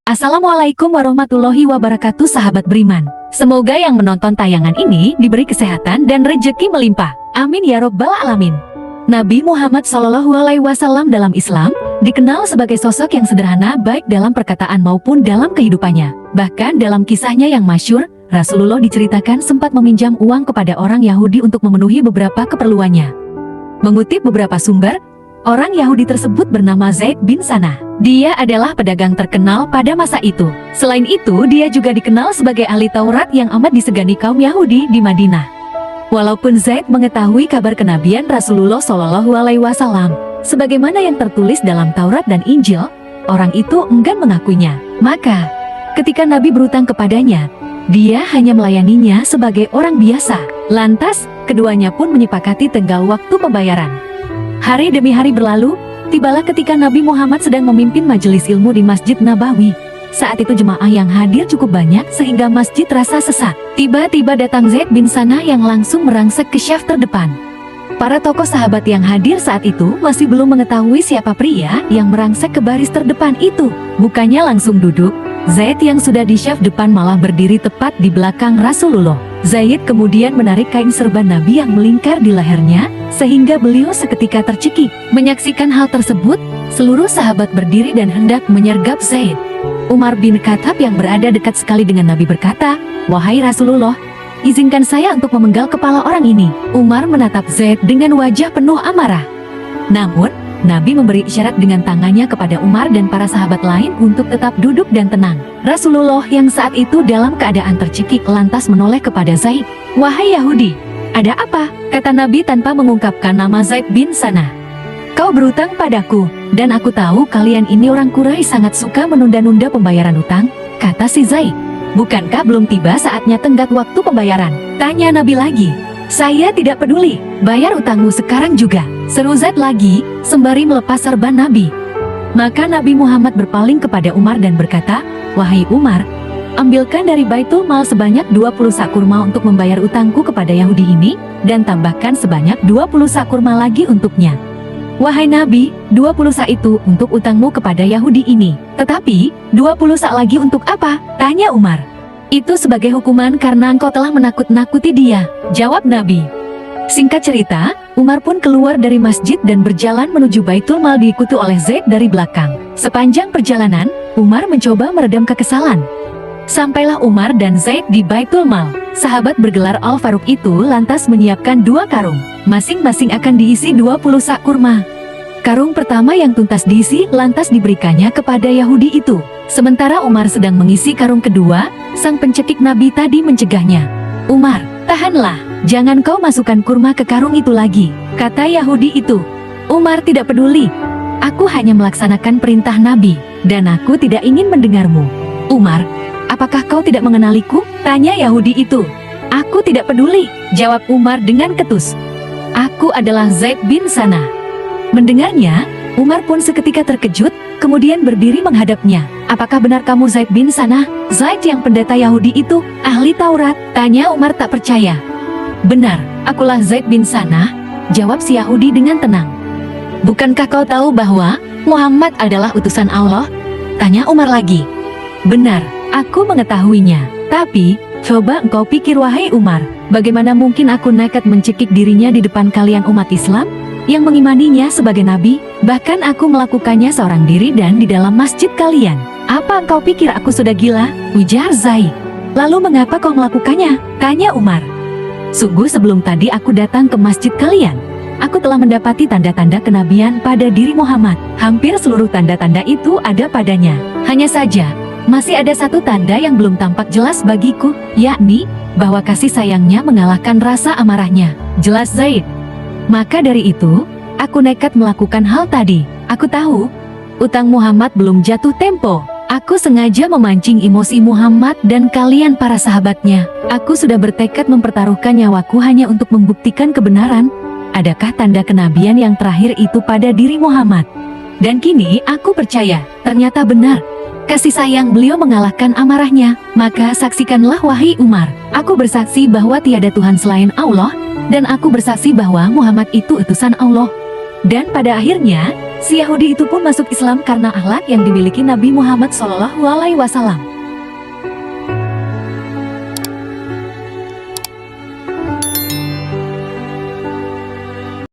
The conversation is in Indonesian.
Assalamualaikum warahmatullahi wabarakatuh, sahabat beriman. Semoga yang menonton tayangan ini diberi kesehatan dan rejeki melimpah. Amin ya robbal alamin. Nabi Muhammad SAW dalam Islam dikenal sebagai sosok yang sederhana baik dalam perkataan maupun dalam kehidupannya. Bahkan dalam kisahnya yang masyhur, Rasulullah diceritakan sempat meminjam uang kepada orang Yahudi untuk memenuhi beberapa keperluannya. Mengutip beberapa sumber, orang Yahudi tersebut bernama Zaid bin Sanah. Dia adalah pedagang terkenal pada masa itu. Selain itu, dia juga dikenal sebagai ahli Taurat yang amat disegani kaum Yahudi di Madinah. Walaupun Zaid mengetahui kabar kenabian Rasulullah SAW, sebagaimana yang tertulis dalam Taurat dan Injil, orang itu enggan mengakuinya. Maka, ketika Nabi berutang kepadanya, dia hanya melayaninya sebagai orang biasa. Lantas, keduanya pun menyepakati tenggat waktu pembayaran. Hari demi hari berlalu, tibalah ketika Nabi Muhammad sedang memimpin majelis ilmu di Masjid Nabawi. Saat itu jemaah yang hadir cukup banyak sehingga masjid terasa sesak. Tiba-tiba datang Zaid bin Sanah yang langsung merangsek ke syaf terdepan. Para tokoh sahabat yang hadir saat itu masih belum mengetahui siapa pria yang merangsek ke baris terdepan itu. Bukannya langsung duduk, Zaid yang sudah di syaf depan malah berdiri tepat di belakang Rasulullah. Zaid kemudian menarik kain serban Nabi yang melingkar di lehernya, sehingga beliau seketika tercekik. Menyaksikan hal tersebut, seluruh sahabat berdiri dan hendak menyergap Zaid. Umar bin Khattab yang berada dekat sekali dengan Nabi berkata, "Wahai Rasulullah, izinkan saya untuk memenggal kepala orang ini." Umar menatap Zaid dengan wajah penuh amarah. Namun, Nabi memberi isyarat dengan tangannya kepada Umar dan para sahabat lain untuk tetap duduk dan tenang. Rasulullah yang saat itu dalam keadaan tercekik lantas menoleh kepada Zaid. "Wahai Yahudi, ada apa?" kata Nabi tanpa mengungkapkan nama Zaid bin Sanah. "Kau berutang padaku, dan aku tahu kalian ini orang Quraisy sangat suka menunda-nunda pembayaran utang," kata si Zaid. "Bukankah belum tiba saatnya tenggat waktu pembayaran?" tanya Nabi lagi. "Saya tidak peduli, bayar utangmu sekarang juga," seru Zaid lagi, sembari melepas serban Nabi. Maka Nabi Muhammad berpaling kepada Umar dan berkata, "Wahai Umar, ambilkan dari Baitul Mal sebanyak 20 sak kurma untuk membayar utangku kepada Yahudi ini, dan tambahkan sebanyak 20 sak kurma lagi untuknya." "Wahai Nabi, 20 sak itu untuk utangmu kepada Yahudi ini. Tetapi, 20 sak lagi untuk apa?" tanya Umar. "Itu sebagai hukuman karena engkau telah menakut-nakuti dia," jawab Nabi. Singkat cerita, Umar pun keluar dari masjid dan berjalan menuju Baitul Mal diikuti oleh Zaid dari belakang. Sepanjang perjalanan, Umar mencoba meredam kekesalan. Sampailah Umar dan Zaid di Baitul Mal. Sahabat bergelar Al-Faruq itu lantas menyiapkan 2 karung. Masing-masing akan diisi 20 sak kurma. Karung pertama yang tuntas diisi lantas diberikannya kepada Yahudi itu. Sementara Umar sedang mengisi karung kedua, sang pencekik Nabi tadi mencegahnya. "Umar, tahanlah, jangan kau masukkan kurma ke karung itu lagi," kata Yahudi itu. Umar tidak peduli. "Aku hanya melaksanakan perintah Nabi, dan aku tidak ingin mendengarmu." "Umar, apakah kau tidak mengenaliku?" tanya Yahudi itu. "Aku tidak peduli," jawab Umar dengan ketus. "Aku adalah Zaid bin Sanah." Mendengarnya, Umar pun seketika terkejut, kemudian berdiri menghadapnya. "Apakah benar kamu Zaid bin Sanah, Zaid yang pendeta Yahudi itu, ahli Taurat?" tanya Umar tak percaya. "Benar, akulah Zaid bin Sanah," jawab si Yahudi dengan tenang. "Bukankah kau tahu bahwa Muhammad adalah utusan Allah?" tanya Umar lagi. "Benar, aku mengetahuinya. Tapi, coba engkau pikir wahai Umar, bagaimana mungkin aku nekat mencekik dirinya di depan kalian umat Islam yang mengimaninya sebagai nabi? Bahkan aku melakukannya seorang diri dan di dalam masjid kalian. Apa engkau pikir aku sudah gila?" ujar Zaid. "Lalu mengapa kau melakukannya?" tanya Umar. "Sungguh sebelum tadi aku datang ke masjid kalian, aku telah mendapati tanda-tanda kenabian pada diri Muhammad. Hampir seluruh tanda-tanda itu ada padanya. Hanya saja, masih ada satu tanda yang belum tampak jelas bagiku, yakni bahwa kasih sayangnya mengalahkan rasa amarahnya," jelas Zaid. "Maka dari itu, aku nekat melakukan hal tadi. Aku tahu utang Muhammad belum jatuh tempo. Aku sengaja memancing emosi Muhammad dan kalian para sahabatnya. Aku sudah bertekad mempertaruhkan nyawaku hanya untuk membuktikan kebenaran adakah tanda kenabian yang terakhir itu pada diri Muhammad. Dan kini aku percaya, ternyata benar. Kasih sayang beliau mengalahkan amarahnya. Maka saksikanlah wahai Umar, aku bersaksi bahwa tiada Tuhan selain Allah, dan aku bersaksi bahwa Muhammad itu utusan Allah." Dan pada akhirnya, Si Yahudi itu pun masuk Islam karena akhlak yang dimiliki Nabi Muhammad SAW.